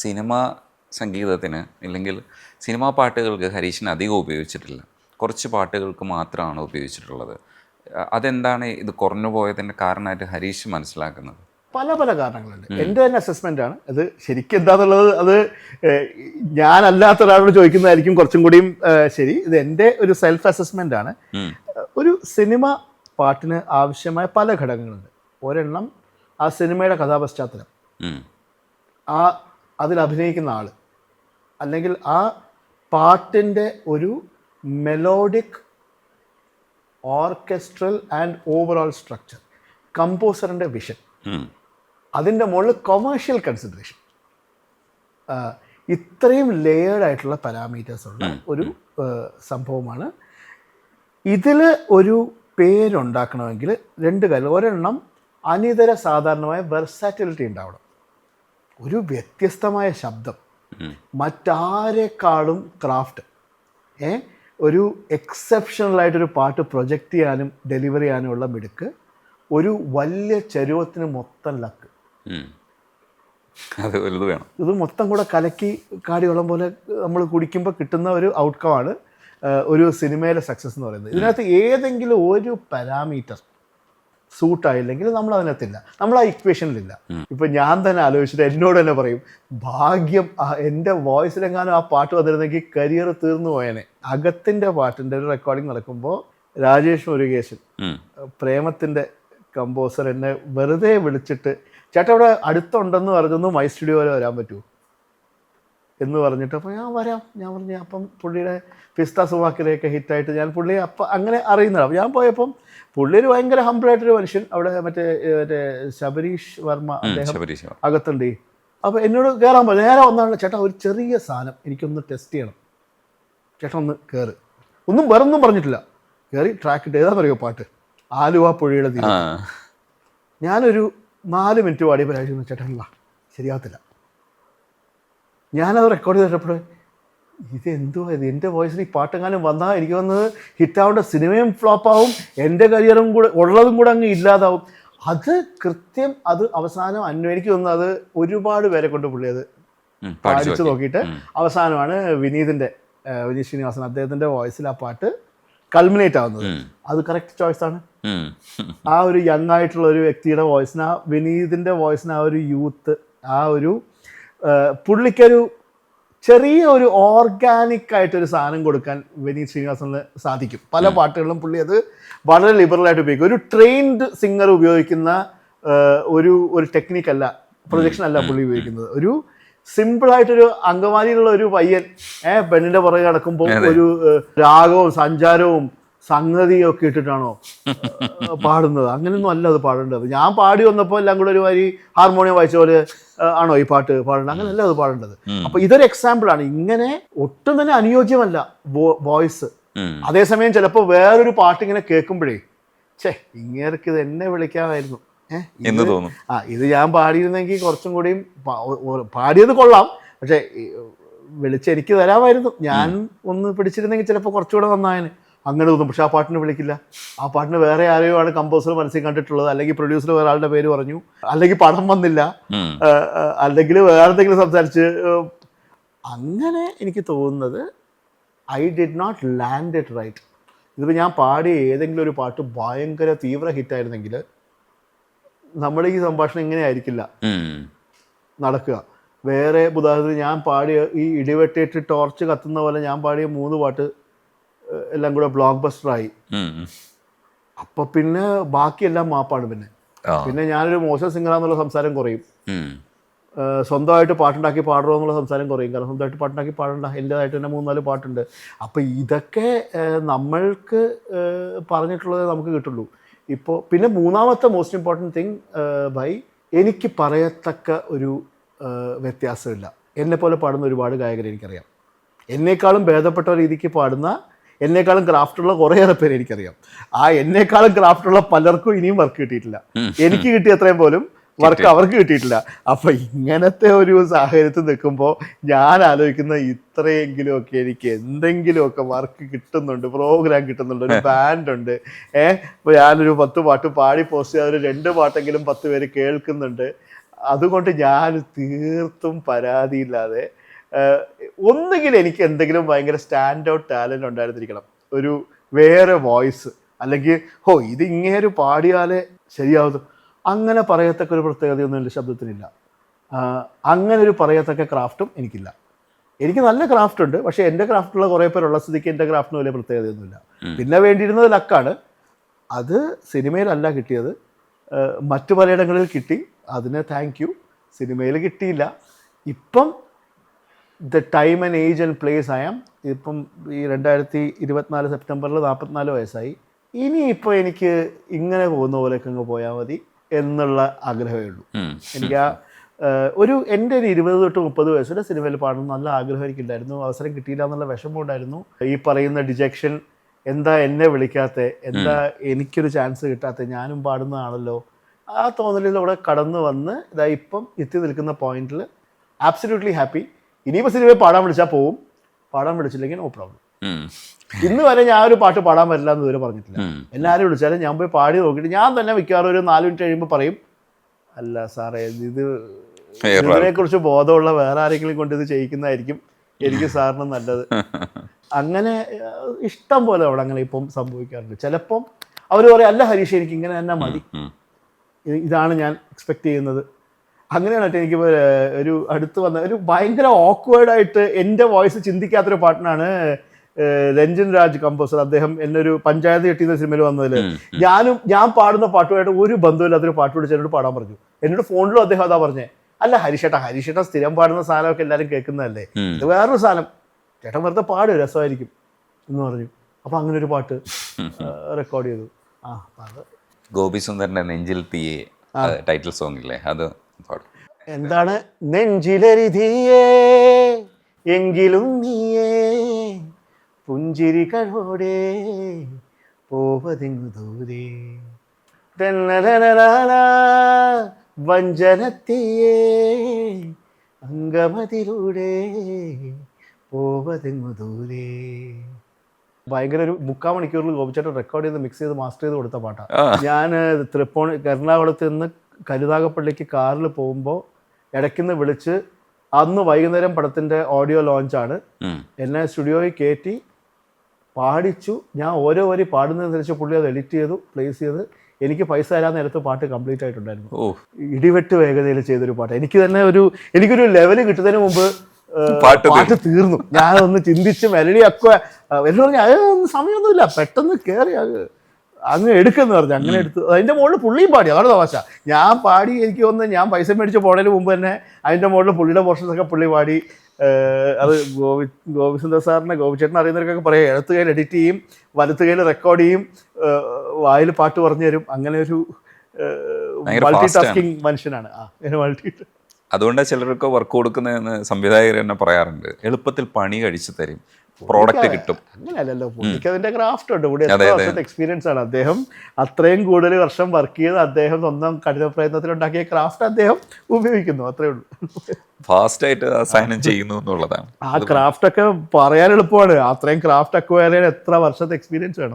Cinema സംഗീതത്തിന് ഇല്ലെങ്കിൽ cinema പാട്ടുകൾക്ക് ഹരീഷിന് അധികം ഉപയോഗിച്ചിട്ടില്ല. കുറച്ച് പാട്ടുകൾക്ക് മാത്രമാണ് ഉപയോഗിച്ചിട്ടുള്ളത്. അതെന്താണ് ഇത് കുറഞ്ഞു പോയതിൻ്റെ കാരണമായിട്ട് ഹരീഷ് മനസ്സിലാക്കുന്നത്? പല പല കാരണങ്ങളുണ്ട്. എൻ്റെ തന്നെ അസസ്മെൻ്റ് ആണ് അത്. ശരിക്കും എന്താണെന്നുള്ളത് അത് ഞാനല്ലാത്ത ഒരാളോട് ചോദിക്കുന്നതായിരിക്കും കുറച്ചും കൂടിയും ശരി. ഇത് എൻ്റെ ഒരു സെൽഫ് അസസ്മെൻ്റ് ആണ്. ഒരു സിനിമ പാട്ടിന് ആവശ്യമായ പല ഘടകങ്ങളുണ്ട്. ഒരെണ്ണം ആ സിനിമയുടെ കഥാപശ്ചാത്തലം, അതിൽ അഭിനയിക്കുന്ന ആൾ, അല്ലെങ്കിൽ ആ പാട്ടിൻ്റെ ഒരു melodic orchestral and overall structure, കമ്പോസറിൻ്റെ വിഷൻ, അതിൻ്റെ മുകളിൽ കൊമേഴ്ഷ്യൽ കൺസിഡറേഷൻ, ഇത്രയും ലെയേർഡ് ആയിട്ടുള്ള പാരാമീറ്റേഴ്സ് ഉള്ള ഒരു സംഭവമാണ്. ഇതിൽ ഒരു പേരുണ്ടാക്കണമെങ്കിൽ രണ്ട് കാര്യം. ഒരെണ്ണം അനിതര സാധാരണമായ വെർസാറ്റിലിറ്റി ഉണ്ടാവണം. ഒരു വ്യത്യസ്തമായ ശബ്ദം, മറ്റാരെക്കാളും ക്രാഫ്റ്റ്, ഒരു എക്സെപ്ഷണലായിട്ടൊരു പാട്ട് പ്രൊജക്റ്റ് ചെയ്യാനും ഡെലിവറി ചെയ്യാനുമുള്ള മിടുക്ക്, ഒരു വലിയ ചരുവത്തിന് മൊത്തം ലക്ക്, ഇത് മൊത്തം കൂടെ കലക്കി കാടി വെള്ളം പോലെ നമ്മൾ കുടിക്കുമ്പോൾ കിട്ടുന്ന ഒരു ഔട്ട്കമാണ് ഒരു സിനിമയിലെ സക്സസ് എന്ന് പറയുന്നത്. ഇതിനകത്ത് ഏതെങ്കിലും ഒരു പാരാമീറ്റർ സൂട്ടായില്ലെങ്കിൽ നമ്മൾ അതിനകത്തില്ല, നമ്മൾ ആ ഇക്വേഷനിലില്ല. ഇപ്പം ഞാൻ തന്നെ ആലോചിച്ചിട്ട് എന്നോട് തന്നെ പറയും, ഭാഗ്യം എൻ്റെ വോയിസിലെങ്ങാനും ആ പാട്ട് വന്നിരുന്നെങ്കിൽ കരിയർ തീർന്നു പോയേനെ. അകത്തിൻ്റെ പാട്ടിൻ്റെ ഒരു റെക്കോർഡിങ് നടക്കുമ്പോൾ രാജേഷ് മുരുകേശൻ, പ്രേമത്തിൻ്റെ കമ്പോസർ, എന്നെ വെറുതെ വിളിച്ചിട്ട് ചേട്ടാ ഇവിടെ അടുത്തുണ്ടെന്ന് പറഞ്ഞൊന്ന് മൈ സ്റ്റുഡിയോ വരെ വരാൻ പറ്റുമോ എന്ന് പറഞ്ഞിട്ട്, അപ്പോൾ ഞാൻ വരാം. ഞാൻ പറഞ്ഞു അപ്പം പുള്ളിയുടെ പിസ്ത സുവാക്കിലേക്ക് ഹിറ്റായിട്ട് ഞാൻ പുള്ളിയെ അപ്പം അങ്ങനെ അറിയുന്നതാണ്. അപ്പോൾ ഞാൻ പോയപ്പം പുള്ളി ഒരു ഭയങ്കര ഹംബിളായിട്ടൊരു മനുഷ്യൻ, അവിടെ മറ്റേ ശബരീഷ് വർമ്മ അദ്ദേഹം അകത്തുണ്ട്. അപ്പോൾ എന്നോട് കയറാൻ പറഞ്ഞു. നേരെ വന്നാണ്, ചേട്ടാ ഒരു ചെറിയ സാധനം എനിക്കൊന്ന് ടെസ്റ്റ് ചെയ്യണം, ചേട്ടാ ഒന്ന് കയറ്. ഒന്നും വേറൊന്നും പറഞ്ഞിട്ടില്ല, കയറി ട്രാക്ക് ഇട്ട്. ഏതാണെന്നറിയോ പാട്ട്? ആലുവ പുഴയുടെ തീരം. ഞാനൊരു 4 മിനിറ്റ് പാടിയപ്പോൾ രാജു ചേട്ടാ വാ, ശരിയാകത്തില്ല. ഞാനത് റെക്കോർഡ് ചെയ്തിട്ടപ്പോൾ ഇതെന്തുവാ ഇത്, എൻ്റെ വോയിസിൽ ഈ പാട്ടെങ്ങാനും വന്നാൽ എനിക്ക് വന്നത് ഹിറ്റാവേണ്ട, സിനിമയും ഫ്ലോപ്പാവും, എൻ്റെ കരിയറും കൂടെ ഉള്ളതും കൂടെ അങ്ങ് ഇല്ലാതാവും. അത് കൃത്യം അത് അവസാനം എനിക്ക് തോന്നുന്നത് അത് ഒരുപാട് പേരെ കൊണ്ട് പുള്ളി അത് പാടിച്ചു നോക്കിയിട്ട് അവസാനമാണ് വിനീത് ശ്രീനിവാസൻ അദ്ദേഹത്തിൻ്റെ വോയിസിൽ ആ പാട്ട് കൾമിനേറ്റ് ആവുന്നത്. അത് കറക്റ്റ് ചോയ്സാണ്. ആ ഒരു യങ് ആയിട്ടുള്ള ഒരു വ്യക്തിയുടെ വോയിസിന്, ആ വിനീതിൻ്റെ വോയിസിന്, ആ ഒരു യൂത്ത്, ആ ഒരു പുള്ളിക്കൊരു ചെറിയ ഒരു ഓർഗാനിക് ആയിട്ടൊരു സാധനം കൊടുക്കാൻ വിനീത് ശ്രീനിവാസന് സാധിക്കും. പല പാട്ടുകളിലും പുള്ളി അത് വളരെ ലിബറലായിട്ട് ഉപയോഗിക്കും. ഒരു ട്രെയിൻഡ് സിംഗർ ഉപയോഗിക്കുന്ന ഒരു ടെക്നിക്കല്ല, പ്രൊജക്ഷൻ അല്ല പുള്ളി ഉപയോഗിക്കുന്നത്. ഒരു സിമ്പിളായിട്ടൊരു അങ്കമാലിയിലുള്ള ഒരു പയ്യൻ പെണ്ണിൻ്റെ പുറകെ നടക്കുമ്പോൾ ഒരു രാഗവും സഞ്ചാരവും സംഗതിയും ഒക്കെ ഇട്ടിട്ടാണോ പാടുന്നത്? അങ്ങനെയൊന്നും അല്ല അത് പാടേണ്ടത്. ഞാൻ പാടി വന്നപ്പോൾ എല്ലാം കൂടെ ഒരു വരി ഹാർമോണിയം വായിച്ച പോലെ ആണോ ഈ പാട്ട് പാടേണ്ടത്? അങ്ങനെയല്ല അത് പാടേണ്ടത്. അപ്പൊ ഇതൊരു എക്സാമ്പിളാണ്. ഇങ്ങനെ ഒട്ടും തന്നെ അനുയോജ്യമല്ല വോയിസ്. അതേസമയം ചിലപ്പോൾ വേറൊരു പാട്ട് ഇങ്ങനെ കേൾക്കുമ്പോഴേ ഇങ്ങേർക്ക് ഇത് എന്നെ വിളിക്കാമായിരുന്നു എന്ന് തോന്നും. ഇത് ഞാൻ പാടിയിരുന്നെങ്കിൽ കുറച്ചും കൂടിയും പാടിയത് കൊള്ളാം, പക്ഷെ വിളിച്ചെനിക്ക് തരാമായിരുന്നു, ഞാൻ ഒന്ന് പിടിച്ചിരുന്നെങ്കിൽ ചിലപ്പോൾ കുറച്ചുകൂടെ നന്നായന്, അങ്ങനെ തോന്നും. പക്ഷെ ആ പാട്ടിന് വിളിക്കില്ല. ആ പാട്ടിന് വേറെ ആരെയോ ആണ് കമ്പോസർ മനസ്സിൽ കണ്ടിട്ടുള്ളത്, അല്ലെങ്കിൽ പ്രൊഡ്യൂസർ വേറെ ആളുടെ പേര് പറഞ്ഞു, അല്ലെങ്കിൽ പടം വന്നില്ല, അല്ലെങ്കിൽ വേറെ എന്തെങ്കിലും സംസാരിച്ച്. അങ്ങനെ എനിക്ക് തോന്നുന്നത് I did not land it right. ഇതിപ്പോൾ ഞാൻ പാടിയ ഏതെങ്കിലും ഒരു പാട്ട് ഭയങ്കര തീവ്ര ഹിറ്റായിരുന്നെങ്കിൽ നമ്മുടെ ഈ സംഭാഷണം ഇങ്ങനെ ആയിരിക്കില്ല നടക്കുക. വേറെ ഉദാഹരണത്തിന് ഞാൻ പാടിയ ഈ ഇടിവെട്ടിയിട്ട് ടോർച്ച് കത്തുന്ന പോലെ ഞാൻ പാടിയ 3 പാട്ട് എല്ലാം കൂടെ ബ്ലോക്ക് ബസ്റ്ററായി. അപ്പൊ പിന്നെ ബാക്കിയെല്ലാം മാപ്പാണ്. പിന്നെ ഞാനൊരു മോശം സിംഗറാന്നുള്ള സംസാരം കുറയും, സ്വന്തമായിട്ട് പാട്ടുണ്ടാക്കി പാടണോ എന്നുള്ള സംസാരം കുറയും. കാരണം സ്വന്തമായിട്ട് പാട്ടുണ്ടാക്കി പാടണ്ട, എൻ്റെതായിട്ട് തന്നെ 3-4 പാട്ടുണ്ട്. അപ്പം ഇതൊക്കെ നമ്മൾക്ക് പറഞ്ഞിട്ടുള്ളതേ നമുക്ക് കിട്ടുള്ളൂ. ഇപ്പോൾ പിന്നെ മൂന്നാമത്തെ മോസ്റ്റ് ഇമ്പോർട്ടൻറ്റ് തിങ് എനിക്ക് പറയത്തക്ക ഒരു വ്യത്യാസമില്ല. എന്നെപ്പോലെ പാടുന്ന ഒരുപാട് ഗായകരെ എനിക്കറിയാം. എന്നേക്കാളും ഭേദപ്പെട്ട രീതിക്ക് പാടുന്ന, എന്നേക്കാളും ക്രാഫ്റ്റുള്ള കുറേയേറെ പേര് എനിക്കറിയാം. ആ എന്നേക്കാളും ക്രാഫ്റ്റുള്ള പലർക്കും ഇനിയും വർക്ക് കിട്ടിയിട്ടില്ല. എനിക്ക് കിട്ടിയ അത്രയും പോലും വർക്ക് അവർക്ക് കിട്ടിയിട്ടില്ല. അപ്പൊ ഇങ്ങനത്തെ ഒരു സാഹചര്യത്തിൽ നിൽക്കുമ്പോൾ ഞാൻ ആലോചിക്കുന്ന ഇത്രയെങ്കിലും ഒക്കെ എനിക്ക് എന്തെങ്കിലുമൊക്കെ വർക്ക് കിട്ടുന്നുണ്ട്, പ്രോഗ്രാം കിട്ടുന്നുണ്ട്, ഒരു ബാൻഡ് ഉണ്ട്. ഇപ്പൊ ഞാനൊരു 10 പാട്ട് പാടി പോസ്റ്റ് ചെയ്ത ഒരു 2 പാട്ടെങ്കിലും 10 പേര് കേൾക്കുന്നുണ്ട്. അതുകൊണ്ട് ഞാൻ തീർത്തും പരാതിയില്ലാതെ ഒന്നുകിൽ എനിക്ക് എന്തെങ്കിലും ഭയങ്കര സ്റ്റാൻഡ് ഔട്ട് ടാലൻറ്റ് ഉണ്ടായിരുന്നിരിക്കണം, ഒരു വേറെ വോയിസ്, അല്ലെങ്കിൽ ഇത് ഇങ്ങേര് പാടിയാലേ ശരിയാവും, അങ്ങനെ പറയത്തക്ക ഒരു പ്രത്യേകതയൊന്നും എൻ്റെ ശബ്ദത്തിനില്ല. അങ്ങനെ ഒരു പറയത്തക്ക ക്രാഫ്റ്റും എനിക്കില്ല. എനിക്ക് നല്ല ക്രാഫ്റ്റ് ഉണ്ട്, പക്ഷേ എൻ്റെ ക്രാഫ്റ്റുള്ള കുറേ പേരുള്ള സ്ഥിതിക്ക് എൻ്റെ ക്രാഫ്റ്റിന് വലിയ പ്രത്യേകതയൊന്നുമില്ല. പിന്നെ വേണ്ടിയിരുന്നത് ലക്കാണ്. അത് സിനിമയിലല്ല കിട്ടിയത്, മറ്റു പലയിടങ്ങളിൽ കിട്ടി. അതിന് താങ്ക് യു. സിനിമയിൽ കിട്ടിയില്ല. ഇപ്പം the time and age and place ആയാം. ഇപ്പം ഈ 2024 സെപ്റ്റംബറിൽ 44 വയസ്സായി. ഇനിയിപ്പോൾ എനിക്ക് ഇങ്ങനെ പോകുന്ന പോലെയൊക്കെ അങ്ങ് പോയാൽ മതി എന്നുള്ള ആഗ്രഹമേ ഉള്ളൂ. എനിക്ക് എൻ്റെ ഒരു 20 തൊട്ട് 30 വയസ്സിലെ സിനിമയിൽ പാടണം നല്ല ആഗ്രഹം എനിക്കുണ്ടായിരുന്നു. അവസരം കിട്ടിയില്ല എന്നുള്ള വിഷമം ഉണ്ടായിരുന്നു. ഈ പറയുന്ന ഡിജക്ഷൻ, എന്താ എന്നെ വിളിക്കാത്ത, എന്താ എനിക്കൊരു ചാൻസ് കിട്ടാത്ത, ഞാനും പാടുന്നതാണല്ലോ, ആ തോന്നലിലൂടെ കടന്നു വന്ന് ഇതാ ഇപ്പം എത്തി നിൽക്കുന്ന പോയിന്റിൽ ആബ്സല്യൂട്ട്ലി ഹാപ്പി. ഇനിയിപ്പോൾ സിനിമയിൽ പാടാൻ വിളിച്ചാൽ പോവും, പാടാൻ വിളിച്ചില്ലെങ്കിൽ നോ പ്രോബ്ലം. ഇന്ന് വരെ ഞാൻ ഒരു പാട്ട് പാടാൻ പറ്റില്ല എന്ന് ഇതുവരെ പറഞ്ഞിട്ടില്ല. എല്ലാവരും വിളിച്ചാലും ഞാൻ പോയി പാടി നോക്കിയിട്ട് ഞാൻ തന്നെ മിക്കവാറും ഒരു 4 മിനിറ്റ് കഴിയുമ്പോൾ പറയും, അല്ല സാറേ ഇതിനെക്കുറിച്ച് ബോധമുള്ള വേറെ ആരെങ്കിലും കൊണ്ട് ഇത് ചെയ്യിക്കുന്നതായിരിക്കും എനിക്ക് സാറിന് നല്ലത്. അങ്ങനെ ഇഷ്ടം പോലെ അവിടെ അങ്ങനെ ഇപ്പം സംഭവിക്കാറുണ്ട്. ചിലപ്പം അവർ പറയും, അല്ല ഹരീഷ് എനിക്ക് ഇങ്ങനെ തന്നെ മതി, ഇതാണ് ഞാൻ എക്സ്പെക്റ്റ് ചെയ്യുന്നത്. അങ്ങനെയാണ് എനിക്ക് ഒരു അടുത്ത് വന്ന ഒരു ഭയങ്കര ഓക്വേർഡായിട്ട് എൻ്റെ വോയിസ് ചിന്തിക്കാത്തൊരു പാട്ടിനാണ് രഞ്ജൻ രാജ് കമ്പോസർ, അദ്ദേഹം എന്നൊരു പഞ്ചായത്ത് കെട്ടിയ സിനിമയിൽ വന്നതിൽ ഞാൻ പാടുന്ന പാട്ടുമായിട്ട് ഒരു ബന്ധമില്ലാത്തൊരു പാട്ട് വിളിച്ച് എന്നോട് പാടാൻ പറഞ്ഞു. എന്നോട് ഫോണിലും അദ്ദേഹം അതാ പറഞ്ഞേ, അല്ല ഹരീഷേട്ടൻ സ്ഥിരം പാടുന്ന സാധനമൊക്കെ എല്ലാവരും കേൾക്കുന്നതല്ലേ, ഇത് വേറൊരു സാധനം, ചേട്ടൻ വെറുതെ പാടും, രസമായിരിക്കും എന്ന് പറഞ്ഞു. അപ്പം അങ്ങനെ ഒരു പാട്ട് റെക്കോർഡ് ചെയ്തു. അത് ഗോപി സുന്ദറിന്റെ നെഞ്ചിൽ തീയെ ടൈറ്റിൽ സോങ് ഇല്ലേ, അത് എന്താണ്? നെഞ്ചിലെരിതിയേ എങ്കിലും നീയേ പുഞ്ചിരികളോടെ പോവതെങ്ങു ദൂരെ വഞ്ചനത്തിയേ അങ്കമതിലൂടെ പോവതെങ്ങു ദൂരെ. ഭയങ്കര ഒരു 3/4 മണിക്കൂറിൽ ഗോപിച്ചേട്ടൻ റെക്കോർഡ് ചെയ്ത് മിക്സ് ചെയ്ത് മാസ്റ്റർ ചെയ്ത് കൊടുത്ത പാട്ടാണ്. ഞാൻ എറണാകുളത്ത് നിന്ന് കരുനാഗപ്പള്ളിക്ക് കാറിൽ പോകുമ്പോൾ ഇടയ്ക്കുന്ന് വിളിച്ച്, അന്ന് വൈകുന്നേരം പടത്തിൻ്റെ ഓഡിയോ ലോഞ്ചാണ്, എന്നെ സ്റ്റുഡിയോയിൽ കയറ്റി പാടിച്ചു. ഞാൻ ഓരോ വരി പാടുന്നതനുസരിച്ച് പുള്ളി അത് എഡിറ്റ് ചെയ്തു, പ്ലേസ് ചെയ്ത് എനിക്ക് പൈസ തരാൻ നേരത്ത് പാട്ട് കംപ്ലീറ്റ് ആയിട്ടുണ്ടായിരുന്നു. ഇടിവെട്ട് വേഗതയിൽ ചെയ്തൊരു പാട്ട്. എനിക്കൊരു ലെവല് കിട്ടുന്നതിന് മുമ്പ് പാട്ട് തീർന്നു. ഞാനൊന്ന് ചിന്തിച്ച് മെലഡി ഒക്കെ പറഞ്ഞു, അതൊന്നും സമയമൊന്നുമില്ല, പെട്ടെന്ന് കയറി അങ്ങ് എടുക്കെന്ന് പറഞ്ഞു. അങ്ങനെ എടുത്തു. അതിൻ്റെ മുകളിൽ പുള്ളിയും പാടി, അതാണ് തമാശ. ഞാൻ പാടി, എനിക്ക് വന്ന് ഞാൻ പൈസ മേടിച്ച് പോണതിന് മുമ്പ് തന്നെ അതിൻ്റെ മുകളിൽ പുള്ളിയുടെ പോർഷൻസൊക്കെ പുള്ളി പാടി. അത് ഗോപിസുന്ദർ സാറിനെ, ഗോപിച്ചേട്ടൻ അറിയുന്നവർക്കൊക്കെ പറയാം, ഇടത്ത് കയ്യിൽ എഡിറ്റ് ചെയ്യും, വലത്ത് കയ്യിൽ റെക്കോർഡ് ചെയ്യും, വായിൽ പാട്ട് പറഞ്ഞു തരും. അങ്ങനെ ഒരു മൾട്ടി ടാസ്കിങ് മനുഷ്യനാണ്. അതുകൊണ്ടാണ് ചിലർക്ക് വർക്ക് കൊടുക്കുന്നതെന്ന് സംവിധായകർ തന്നെ പറയാറുണ്ട്. എളുപ്പത്തിൽ പണി കഴിച്ചു തരും, പ്രോഡക്റ്റ് കിട്ടും. അങ്ങനെയല്ലല്ലോ, പുള്ളിക്ക് അതിന്റെ ക്രാഫ്റ്റ് ഉണ്ട്. പുള്ളി എത്ര വർഷത്തെ എക്സ്പീരിയൻസ് ആണ്. അദ്ദേഹം അത്രയും കൂടുതൽ വർഷം വർക്ക് ചെയ്ത് അദ്ദേഹം സ്വന്തം കഠിന പ്രയത്നത്തിൽ ഉണ്ടാക്കിയ ക്രാഫ്റ്റ് അദ്ദേഹം ഉപയോഗിക്കുന്നു, അത്രേ ഉള്ളൂ. ഫാസ്റ്റ് ആയിട്ട് അസൈൻ ചെയ്യുന്നു എന്നുള്ളതാണ്. ആ ക്രാഫ്റ്റ് ഒക്കെ പറയാൻ എളുപ്പമാണ്. അത്രയും ക്രാഫ്റ്റ് അക്വയർ ചെയ്യാൻ എത്ര വർഷത്തെ എക്സ്പീരിയൻസ് വേണം.